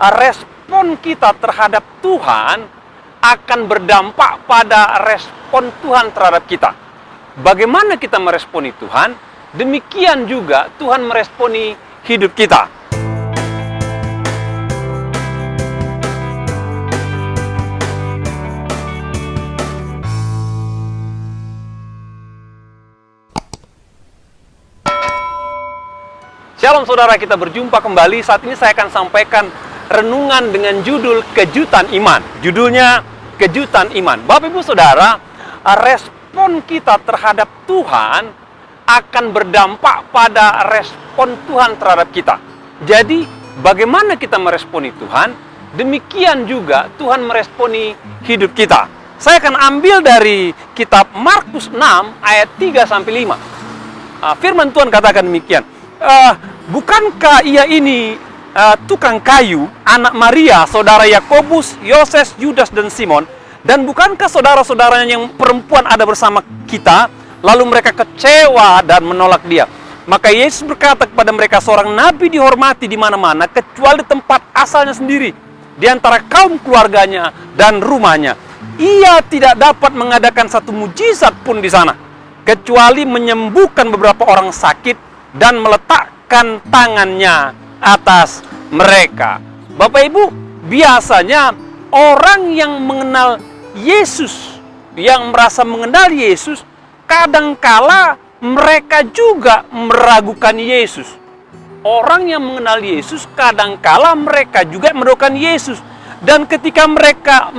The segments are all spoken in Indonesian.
respon kita terhadap Tuhan akan berdampak pada respon Tuhan terhadap kita. Bagaimana kita meresponi Tuhan, demikian juga Tuhan meresponi hidup kita. Shalom saudara, kita berjumpa kembali. Saat ini saya akan sampaikan renungan dengan judul Kejutan Iman. Judulnya Kejutan Iman. Bapak Ibu Saudara, respon kita terhadap Tuhan akan berdampak pada respon Tuhan terhadap kita. Jadi, bagaimana kita meresponi Tuhan, demikian juga Tuhan meresponi hidup kita. Saya akan ambil dari kitab Markus 6 ayat 3-5. Firman Tuhan katakan demikian. Bukankah ia ini tukang kayu, anak Maria, saudara Yakobus, Yoses, Yudas, dan Simon? Dan bukankah saudara-saudaranya yang perempuan ada bersama kita? Lalu mereka kecewa dan menolak dia. Maka Yesus berkata kepada mereka, seorang nabi dihormati di mana-mana, kecuali di tempat asalnya sendiri, di antara kaum keluarganya dan rumahnya. Ia tidak dapat mengadakan satu mujizat pun di sana, kecuali menyembuhkan beberapa orang sakit dan meletakkan tangannya atas mereka. Bapak Ibu, biasanya orang yang mengenal Yesus, yang merasa mengenal Yesus, kadangkala mereka juga meragukan Yesus. Orang yang mengenal Yesus, kadangkala mereka juga meragukan Yesus. Dan ketika mereka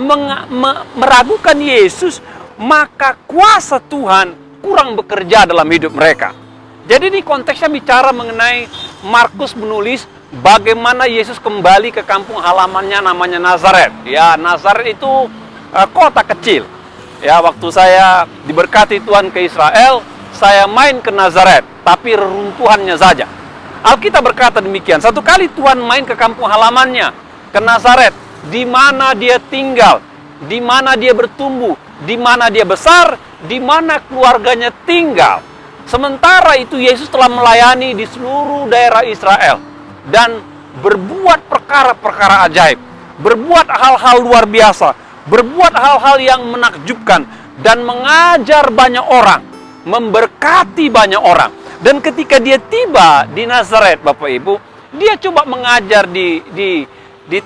meragukan Yesus, maka kuasa Tuhan kurang bekerja dalam hidup mereka. Jadi ini konteksnya bicara mengenai Markus menulis bagaimana Yesus kembali ke kampung halamannya namanya Nazaret. Ya, Nazaret itu kota kecil. Ya, waktu saya diberkati Tuhan ke Israel, saya main ke Nazaret, tapi reruntuhannya saja. Alkitab berkata demikian. Satu kali Tuhan main ke kampung halamannya, ke Nazaret, di mana dia tinggal, di mana dia bertumbuh, di mana dia besar, di mana keluarganya tinggal. Sementara itu Yesus telah melayani di seluruh daerah Israel dan berbuat perkara-perkara ajaib, berbuat hal-hal luar biasa, berbuat hal-hal yang menakjubkan dan mengajar banyak orang, memberkati banyak orang. Dan ketika dia tiba di Nazaret, Bapak Ibu, dia coba mengajar di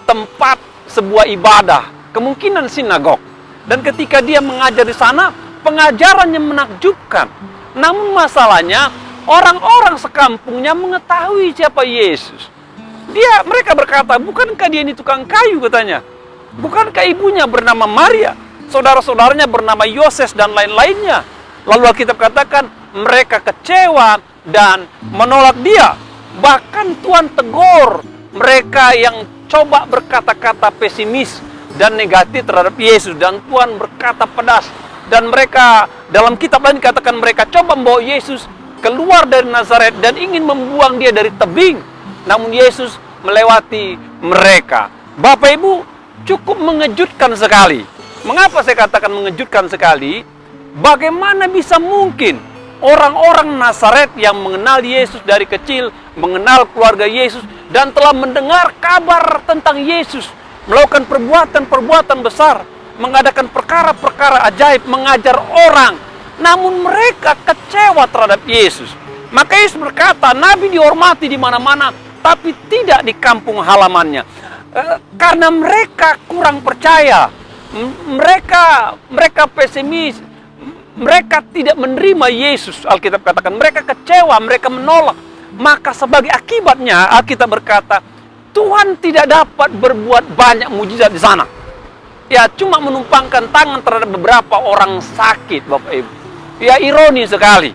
tempat sebuah ibadah, kemungkinan sinagog. Dan ketika dia mengajar di sana, pengajarannya menakjubkan. Namun masalahnya, orang-orang sekampungnya mengetahui siapa Yesus. Mereka berkata, bukankah dia ini tukang kayu, katanya. Bukankah ibunya bernama Maria, saudara-saudaranya bernama Yoses dan lain-lainnya. Lalu Alkitab katakan, mereka kecewa dan menolak dia. Bahkan Tuhan tegur mereka yang coba berkata-kata pesimis dan negatif terhadap Yesus. Dan Tuhan berkata pedas. Dan mereka, dalam kitab lain katakan mereka coba membawa Yesus keluar dari Nazaret dan ingin membuang dia dari tebing. Namun Yesus melewati mereka. Bapak Ibu, cukup mengejutkan sekali. Mengapa saya katakan mengejutkan sekali? Bagaimana bisa mungkin orang-orang Nazaret yang mengenal Yesus dari kecil, mengenal keluarga Yesus, dan telah mendengar kabar tentang Yesus, melakukan perbuatan-perbuatan besar, mengadakan perkara-perkara ajaib, mengajar orang, namun mereka kecewa terhadap Yesus. Maka Yesus berkata, nabi dihormati di mana-mana, tapi tidak di kampung halamannya. Karena mereka kurang percaya, mereka pesimis, mereka tidak menerima Yesus. Alkitab katakan mereka kecewa, mereka menolak. Maka sebagai akibatnya, Alkitab berkata, Tuhan tidak dapat berbuat banyak mujizat di sana. Ya, cuma menumpangkan tangan terhadap beberapa orang sakit, Bapak Ibu. Ya, ironi sekali.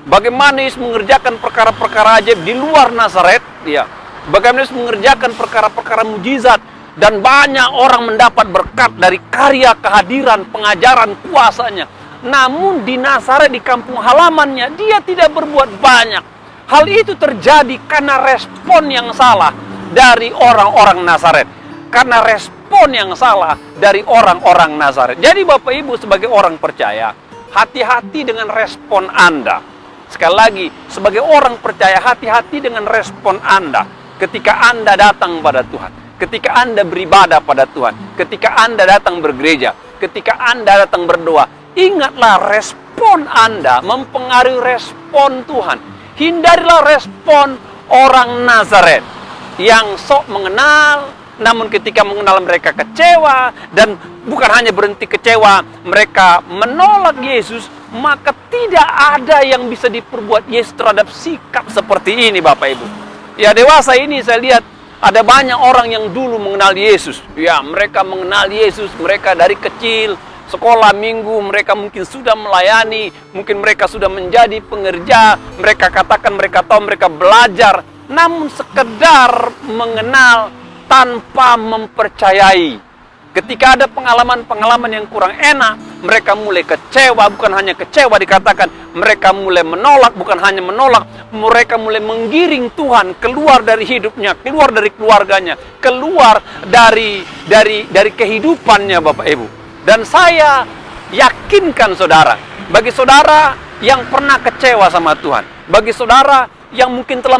Bagaimana Yesus mengerjakan perkara-perkara ajaib di luar Nazaret, ya. Bagaimana Yesus mengerjakan perkara-perkara mujizat dan banyak orang mendapat berkat dari karya kehadiran, pengajaran, kuasanya. Namun di Nazaret, di kampung halamannya, dia tidak berbuat banyak. Hal itu terjadi karena respon yang salah dari orang-orang Nazaret. Karena respon yang salah dari orang-orang Nazaret. Jadi Bapak Ibu sebagai orang percaya, hati-hati dengan respon Anda. Sekali lagi, sebagai orang percaya, hati-hati dengan respon Anda ketika Anda datang pada Tuhan. ketika Anda beribadah pada Tuhan, ketika Anda datang bergereja, ketika Anda datang berdoa, ingatlah respon Anda mempengaruhi respon Tuhan. Hindarilah respon orang Nazaret yang sok mengenal, namun ketika mengenal mereka kecewa, dan bukan hanya berhenti kecewa, mereka menolak Yesus. Maka tidak ada yang bisa diperbuat Yesus terhadap sikap seperti ini, Bapak Ibu. Ya, dewasa ini saya lihat ada banyak orang yang dulu mengenal Yesus. Ya, mereka mengenal Yesus, mereka dari kecil, sekolah minggu, mereka mungkin sudah melayani, mungkin mereka sudah menjadi pengerja, mereka katakan mereka tahu, mereka belajar, namun sekedar mengenal tanpa mempercayai. Ketika ada pengalaman-pengalaman yang kurang enak, mereka mulai kecewa, bukan hanya kecewa dikatakan, mereka mulai menolak, bukan hanya menolak, mereka mulai menggiring Tuhan keluar dari hidupnya, keluar dari keluarganya, keluar dari kehidupannya, Bapak Ibu. Dan saya yakinkan saudara, bagi saudara yang pernah kecewa sama Tuhan, bagi saudara yang mungkin telah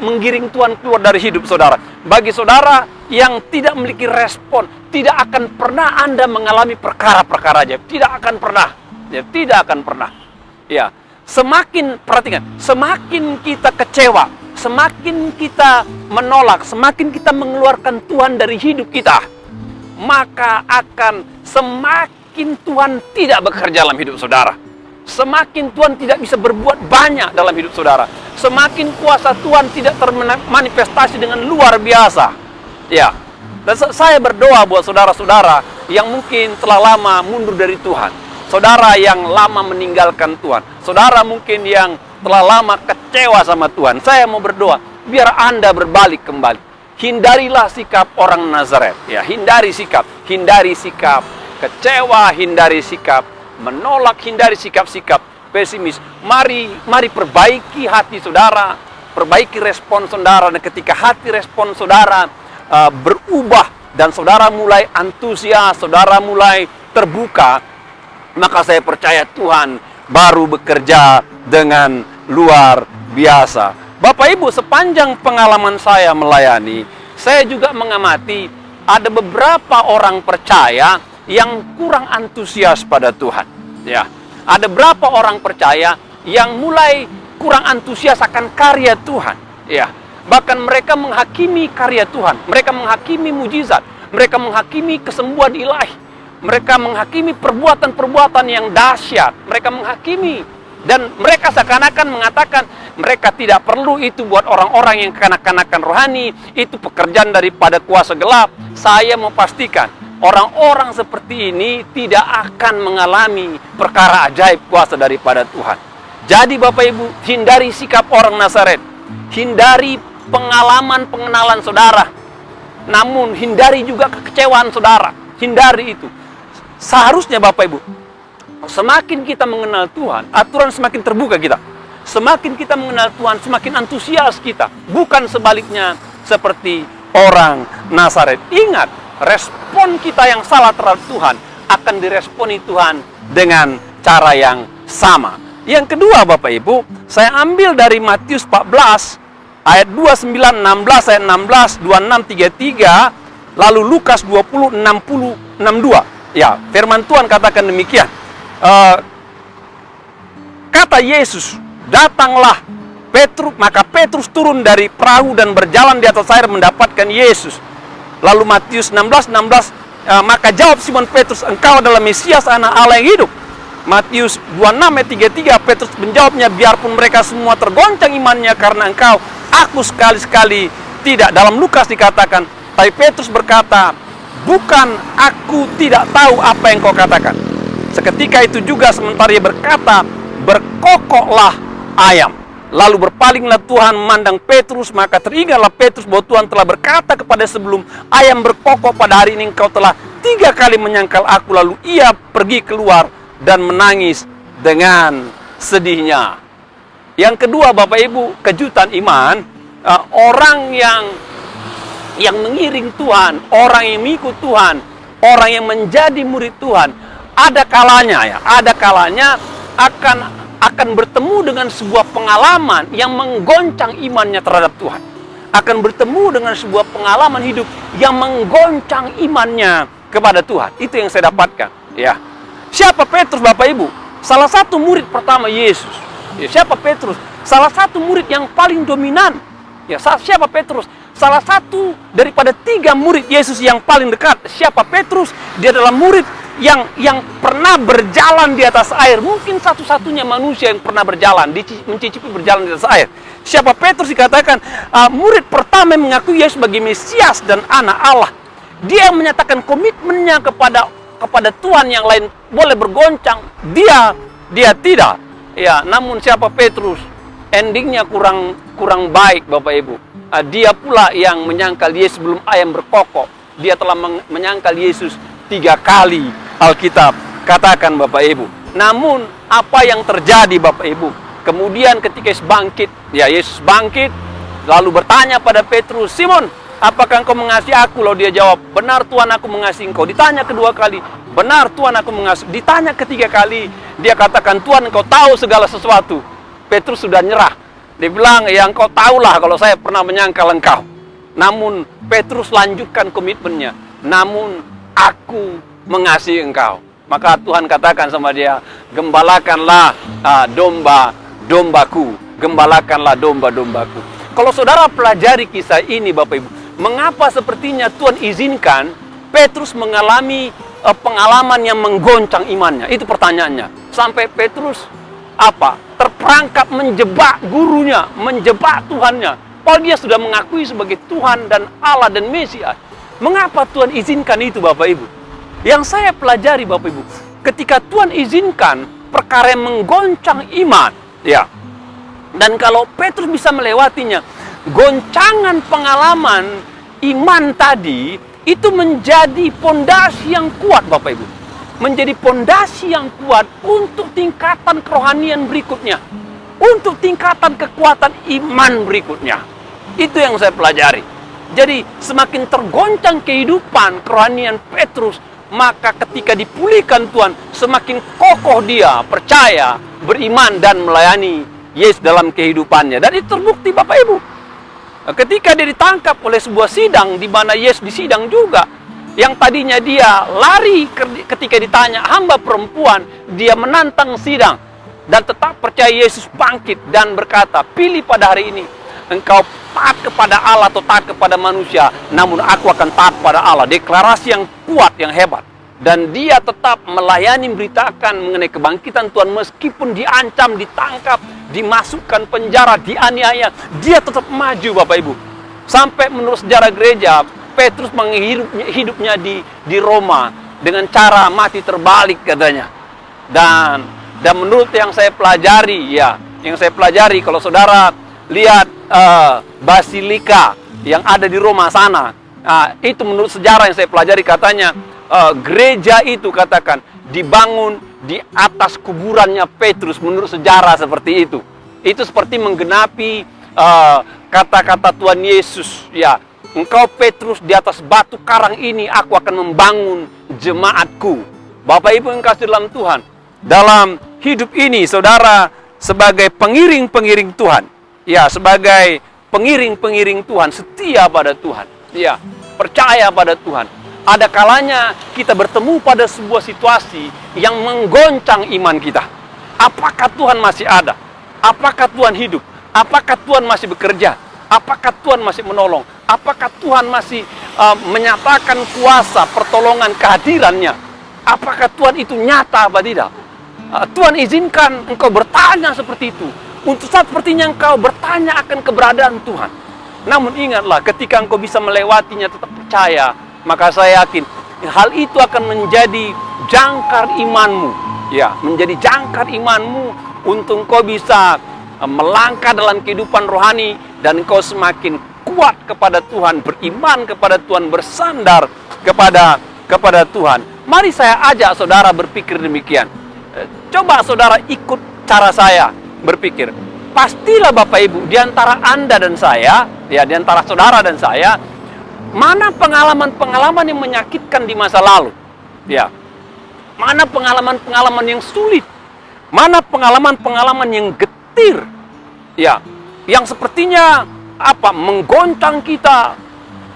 menggiring Tuhan keluar dari hidup saudara, bagi saudara yang tidak memiliki respon, tidak akan pernah Anda mengalami perkara-perkara ajaib. Tidak akan pernah. Ya, tidak akan pernah. Ya, semakin, perhatikan, semakin kita kecewa, semakin kita menolak, semakin kita mengeluarkan Tuhan dari hidup kita, maka akan semakin Tuhan tidak bekerja dalam hidup saudara. Semakin Tuhan tidak bisa berbuat banyak dalam hidup saudara. Semakin kuasa Tuhan tidak termanifestasi dengan luar biasa. Ya, dan saya berdoa buat saudara-saudara yang mungkin telah lama mundur dari Tuhan, saudara yang lama meninggalkan Tuhan, saudara mungkin yang telah lama kecewa sama Tuhan. Saya mau berdoa, biar Anda berbalik kembali. Hindarilah sikap orang Nazaret. Ya, hindari sikap kecewa, hindari sikap menolak, hindari sikap-sikap pesimis. Mari perbaiki hati saudara, perbaiki respon saudara. Dan ketika hati respon saudara berubah dan saudara mulai antusias, saudara mulai terbuka, maka saya percaya Tuhan baru bekerja dengan luar biasa. Bapak Ibu, sepanjang pengalaman saya melayani, saya juga mengamati ada beberapa orang percaya yang kurang antusias pada Tuhan. Ya, ada beberapa orang percaya yang mulai kurang antusias akan karya Tuhan. Ya, bahkan mereka menghakimi karya Tuhan, mereka menghakimi mujizat, mereka menghakimi kesembuhan ilahi, mereka menghakimi perbuatan-perbuatan yang dahsyat, mereka menghakimi, dan mereka seakan-akan mengatakan mereka tidak perlu itu buat orang-orang yang kanak-kanakan rohani, itu pekerjaan daripada kuasa gelap. Saya mau pastikan orang-orang seperti ini tidak akan mengalami perkara ajaib kuasa daripada Tuhan. Jadi Bapak Ibu, hindari sikap orang Nazaret, hindari pengalaman pengenalan saudara, namun hindari juga kekecewaan saudara. Hindari itu. Seharusnya Bapak Ibu, semakin kita mengenal Tuhan, aturan semakin terbuka kita. Semakin kita mengenal Tuhan, semakin antusias kita. Bukan sebaliknya seperti orang Nazaret. Ingat, respon kita yang salah terhadap Tuhan akan diresponi Tuhan dengan cara yang sama. Yang kedua Bapak Ibu, saya ambil dari Matius 14 ayat 29, 16, ayat 16, 26, 33, lalu Lukas 20, 60, 62. Ya, firman Tuhan katakan demikian. Kata Yesus, datanglah Petrus, maka Petrus turun dari perahu dan berjalan di atas air mendapatkan Yesus. Lalu Matius 16, 16, maka jawab Simon Petrus, engkau adalah Mesias, anak Allah yang hidup. Matius 26 ayat 33, Petrus menjawabnya, biarpun mereka semua tergoncang imannya karena engkau, aku sekali-sekali tidak. Dalam Lukas dikatakan, tapi Petrus berkata, bukan, aku tidak tahu apa yang kau katakan. Seketika itu juga sementara ia berkata, berkokoklah ayam. Lalu berpalinglah Tuhan memandang Petrus, maka teringatlah Petrus bahwa Tuhan telah berkata kepada sebelum ayam berkokok, pada hari ini engkau telah 3 kali menyangkal aku. Lalu ia pergi keluar dan menangis dengan sedihnya. Yang kedua Bapak Ibu, kejutan iman, orang yang mengiring Tuhan, orang yang mengikut Tuhan, orang yang menjadi murid Tuhan, ada kalanya akan bertemu dengan sebuah pengalaman yang menggoncang imannya terhadap Tuhan. akan bertemu dengan sebuah pengalaman hidup yang menggoncang imannya kepada Tuhan. Itu yang saya dapatkan. Ya, siapa Petrus, Bapak Ibu? Salah satu murid pertama Yesus. Ya, siapa Petrus? Salah satu murid yang paling dominan. Ya, siapa Petrus? Salah satu daripada 3 murid Yesus yang paling dekat. Siapa Petrus? Dia adalah murid yang pernah berjalan di atas air. Mungkin satu-satunya manusia yang pernah berjalan, mencicipi berjalan di atas air. Siapa Petrus? Dikatakan murid pertama yang mengakui Yesus sebagai Mesias dan anak Allah. Dia yang menyatakan komitmennya kepada Tuhan. Yang lain boleh bergoncang, dia tidak. Ya, namun siapa Petrus? Endingnya kurang baik, Bapak Ibu. Dia pula yang menyangkal Yesus sebelum ayam berkokok. Dia telah menyangkal Yesus 3 kali, Alkitab katakan, Bapak Ibu. Namun apa yang terjadi, Bapak Ibu? Kemudian ketika Yesus bangkit, lalu bertanya pada Petrus, "Simon, apakah engkau mengasihi aku?" Lalu dia jawab, "Benar Tuhan, aku mengasihi engkau." Ditanya kedua kali, "Benar Tuhan, aku mengasihi." Ditanya ketiga kali, dia katakan, "Tuhan, engkau tahu segala sesuatu." Petrus sudah nyerah. Dia bilang, "Ya engkau tahulah kalau saya pernah menyangkal engkau." Namun Petrus lanjutkan komitmennya, "Namun aku mengasihi engkau." Maka Tuhan katakan sama dia, "Gembalakanlah domba-dombaku, gembalakanlah domba-dombaku." Kalau saudara pelajari kisah ini, Bapak Ibu, mengapa sepertinya Tuhan izinkan Petrus mengalami pengalaman yang menggoncang imannya? Itu pertanyaannya. Sampai Petrus terperangkap menjebak gurunya, menjebak Tuhannya. Padahal dia sudah mengakui sebagai Tuhan dan Allah dan Mesias. Mengapa Tuhan izinkan itu, Bapak Ibu? Yang saya pelajari, Bapak Ibu, ketika Tuhan izinkan perkara yang menggoncang iman, ya. Dan kalau Petrus bisa melewatinya, goncangan pengalaman iman tadi itu menjadi pondasi yang kuat, Bapak Ibu. Menjadi pondasi yang kuat untuk tingkatan kerohanian berikutnya. Untuk tingkatan kekuatan iman berikutnya. Itu yang saya pelajari. Jadi semakin tergoncang kehidupan kerohanian Petrus, maka ketika dipulihkan Tuhan, semakin kokoh dia percaya, beriman dan melayani Yesus dalam kehidupannya. Dan itu terbukti, Bapak Ibu. Ketika dia ditangkap oleh sebuah sidang di mana Yesus disidang juga, yang tadinya dia lari ketika ditanya hamba perempuan, dia menantang sidang dan tetap percaya Yesus bangkit dan berkata, "Pilih pada hari ini, engkau taat kepada Allah atau taat kepada manusia, namun aku akan taat pada Allah." Deklarasi yang kuat, yang hebat. Dan dia tetap melayani, memberitakan mengenai kebangkitan Tuhan meskipun diancam, ditangkap, dimasukkan penjara, dianiaya. Dia tetap maju, Bapak Ibu. Sampai menurut sejarah gereja, Petrus hidupnya di Roma dengan cara mati terbalik katanya. Dan menurut yang saya pelajari, kalau saudara lihat basilika yang ada di Roma sana, itu menurut sejarah yang saya pelajari katanya, gereja itu katakan dibangun di atas kuburannya Petrus. Menurut sejarah seperti itu. Itu seperti menggenapi kata-kata Tuhan Yesus, ya, "Engkau Petrus, di atas batu karang ini aku akan membangun jemaatku." Bapak Ibu yang kasih dalam Tuhan, dalam hidup ini saudara sebagai pengiring-pengiring Tuhan, ya, sebagai pengiring-pengiring Tuhan, setia pada Tuhan, ya, percaya pada Tuhan. Ada kalanya kita bertemu pada sebuah situasi yang menggoncang iman kita. Apakah Tuhan masih ada? Apakah Tuhan hidup? Apakah Tuhan masih bekerja? Apakah Tuhan masih menolong? Apakah Tuhan masih menyatakan kuasa, pertolongan, kehadirannya? Apakah Tuhan itu nyata apa tidak? Tuhan izinkan engkau bertanya seperti itu. Untuk saat sepertinya engkau bertanya akan keberadaan Tuhan. Namun ingatlah, ketika engkau bisa melewatinya tetap percaya, maka saya yakin hal itu akan menjadi jangkar imanmu. Ya, menjadi jangkar imanmu untuk engkau bisa melangkah dalam kehidupan rohani dan engkau semakin kuat kepada Tuhan, beriman kepada Tuhan, bersandar kepada Tuhan. Mari saya ajak saudara berpikir demikian. Coba saudara ikut cara saya berpikir. Pastilah Bapak Ibu, di antara Anda dan saya, ya, di antara saudara dan saya, mana pengalaman-pengalaman yang menyakitkan di masa lalu? Ya. Mana pengalaman-pengalaman yang sulit? Mana pengalaman-pengalaman yang getir? Ya, yang sepertinya menggoncang kita,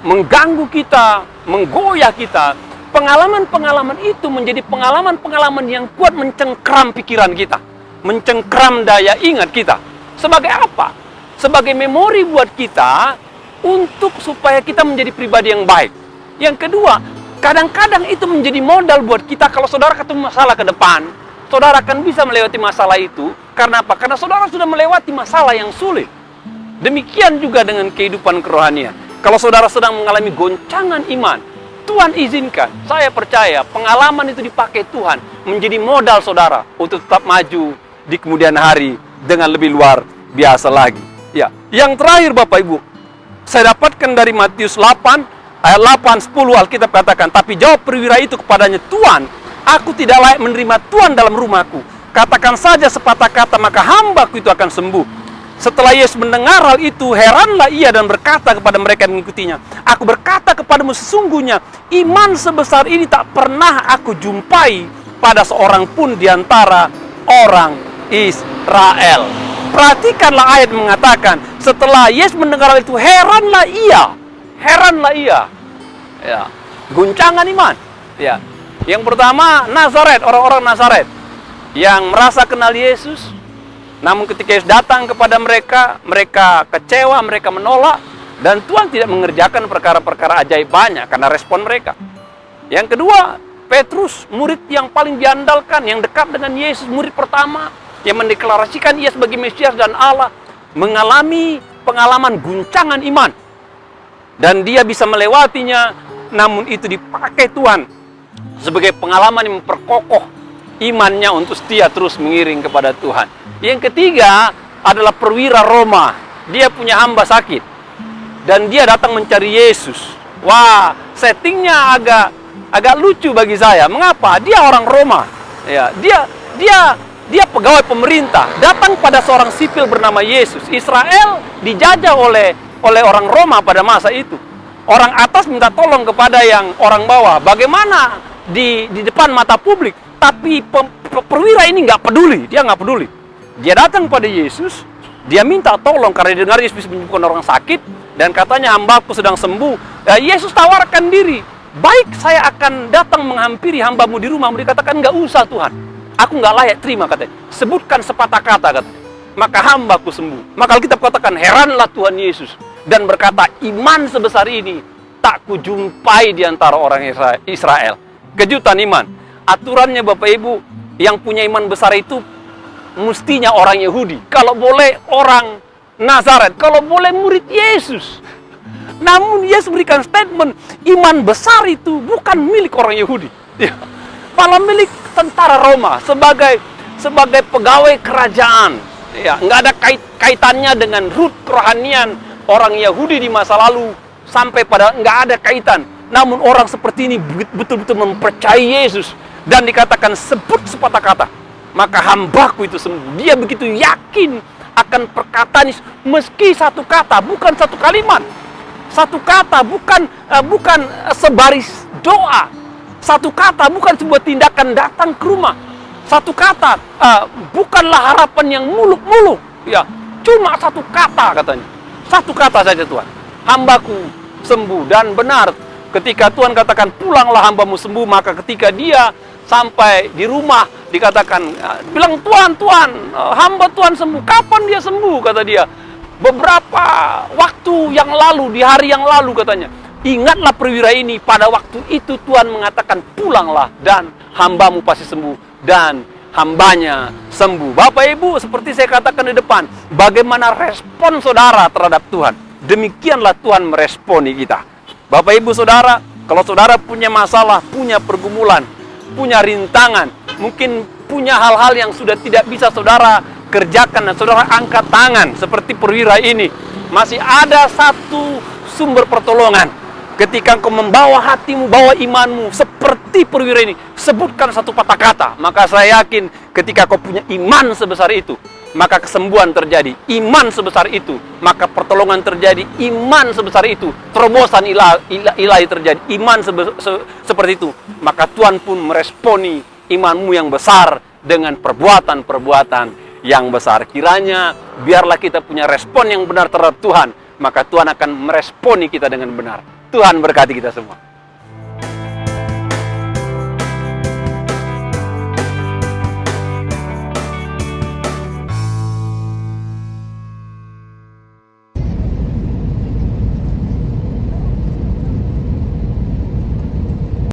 mengganggu kita, menggoyah kita. Pengalaman-pengalaman itu menjadi pengalaman-pengalaman yang kuat mencengkram pikiran kita, mencengkram daya ingat kita. Sebagai apa? Sebagai memori buat kita untuk supaya kita menjadi pribadi yang baik. Yang kedua, kadang-kadang itu menjadi modal buat kita kalau saudara ketemu masalah ke depan. Saudara akan bisa melewati masalah itu. Karena apa? Karena saudara sudah melewati masalah yang sulit. Demikian juga dengan kehidupan kerohanian. Kalau saudara sedang mengalami goncangan iman, Tuhan izinkan, saya percaya pengalaman itu dipakai Tuhan menjadi modal saudara untuk tetap maju di kemudian hari dengan lebih luar biasa lagi. Ya, yang terakhir Bapak Ibu, saya dapatkan dari Matius 8 ayat 8-10 Alkitab katakan, tapi jawab perwira itu kepadanya, Tuhan, aku tidak layak menerima Tuhan dalam rumahku. Katakan saja sepatah kata, maka hambaku itu akan sembuh. Setelah Yesus mendengar hal itu, heranlah ia dan berkata kepada mereka yang mengikutinya, aku berkata kepadamu sesungguhnya, iman sebesar ini tak pernah aku jumpai pada seorang pun di antara orang Israel. Perhatikanlah ayat mengatakan, setelah Yesus mendengar hal itu, heranlah ia. Heranlah ia. Ya, guncangan iman. Ya. Yang pertama, Nazaret, orang-orang Nazaret yang merasa kenal Yesus. Namun ketika Yesus datang kepada mereka, mereka kecewa, mereka menolak. Dan Tuhan tidak mengerjakan perkara-perkara ajaib banyak karena respon mereka. Yang kedua, Petrus, murid yang paling diandalkan, yang dekat dengan Yesus, murid pertama, yang mendeklarasikan ia sebagai Mesias dan Allah, mengalami pengalaman guncangan iman. Dan dia bisa melewatinya, namun itu dipakai Tuhan sebagai pengalaman yang memperkokoh imannya untuk setia terus mengiring kepada Tuhan. Yang ketiga adalah perwira Roma. Dia punya hamba sakit dan dia datang mencari Yesus. Wah, settingnya agak lucu bagi saya. Mengapa? Dia orang Roma. Ya, dia pegawai pemerintah. Datang pada seorang sipil bernama Yesus. Israel dijajah oleh orang Roma pada masa itu. Orang atas minta tolong kepada yang orang bawah. Bagaimana di depan mata publik? Tapi perwira ini nggak peduli. Dia nggak peduli. Dia datang pada Yesus, dia minta tolong karena dia dengar Yesus bisa menyembuhkan orang sakit dan katanya hambaku sedang sembuh. Yesus tawarkan diri, baik saya akan datang menghampiri hambamu di rumahmu. Dikatakan nggak usah Tuhan, aku nggak layak terima katanya. Sebutkan sepatah kata katanya, maka hambaku sembuh. Maka Alkitab katakan heranlah Tuhan Yesus dan berkata iman sebesar ini tak kujumpai di antara orang Israel. Kejutan iman. Aturannya Bapak Ibu, yang punya iman besar itu mestinya orang Yahudi, kalau boleh orang Nazaret, kalau boleh murid Yesus. Namun Yesus berikan statement, iman besar itu bukan milik orang Yahudi, malah milik tentara Roma sebagai pegawai kerajaan. Ya, nggak ada kaitannya dengan root kerohanian orang Yahudi di masa lalu sampai pada nggak ada kaitan. Namun orang seperti ini betul-betul mempercayai Yesus dan dikatakan sebut sepatah kata, maka hambaku itu sembuh. Dia begitu yakin akan perkataan Yesus, meski satu kata, bukan satu kalimat, satu kata, bukan sebaris doa, satu kata, bukan sebuah tindakan datang ke rumah, satu kata, bukanlah harapan yang muluk-muluk, ya, cuma satu kata katanya, satu kata saja Tuhan, hambaku sembuh. Dan benar, ketika Tuhan katakan pulanglah hambamu sembuh, maka ketika dia sampai di rumah dikatakan, bilang Tuhan, hamba Tuhan sembuh. Kapan dia sembuh? Kata dia, beberapa waktu yang lalu, di hari yang lalu katanya. Ingatlah perwira ini, pada waktu itu Tuhan mengatakan pulanglah dan hambamu pasti sembuh. Dan hambanya sembuh. Bapak Ibu, seperti saya katakan di depan, bagaimana respon saudara terhadap Tuhan, demikianlah Tuhan meresponi kita. Bapak Ibu Saudara, kalau saudara punya masalah, punya pergumulan, punya rintangan, mungkin punya hal-hal yang sudah tidak bisa saudara kerjakan dan saudara angkat tangan seperti perwira ini, masih ada satu sumber pertolongan. Ketika engkau membawa hatimu, bawa imanmu seperti perwira ini, sebutkan satu patah kata, maka saya yakin ketika kau punya iman sebesar itu, maka kesembuhan terjadi. Iman sebesar itu, maka pertolongan terjadi. Iman sebesar itu, terobosan ilahi terjadi. Iman seperti itu, maka Tuhan pun meresponi imanmu yang besar dengan perbuatan-perbuatan yang besar. Kiranya biarlah kita punya respon yang benar terhadap Tuhan, maka Tuhan akan meresponi kita dengan benar. Tuhan berkati kita semua.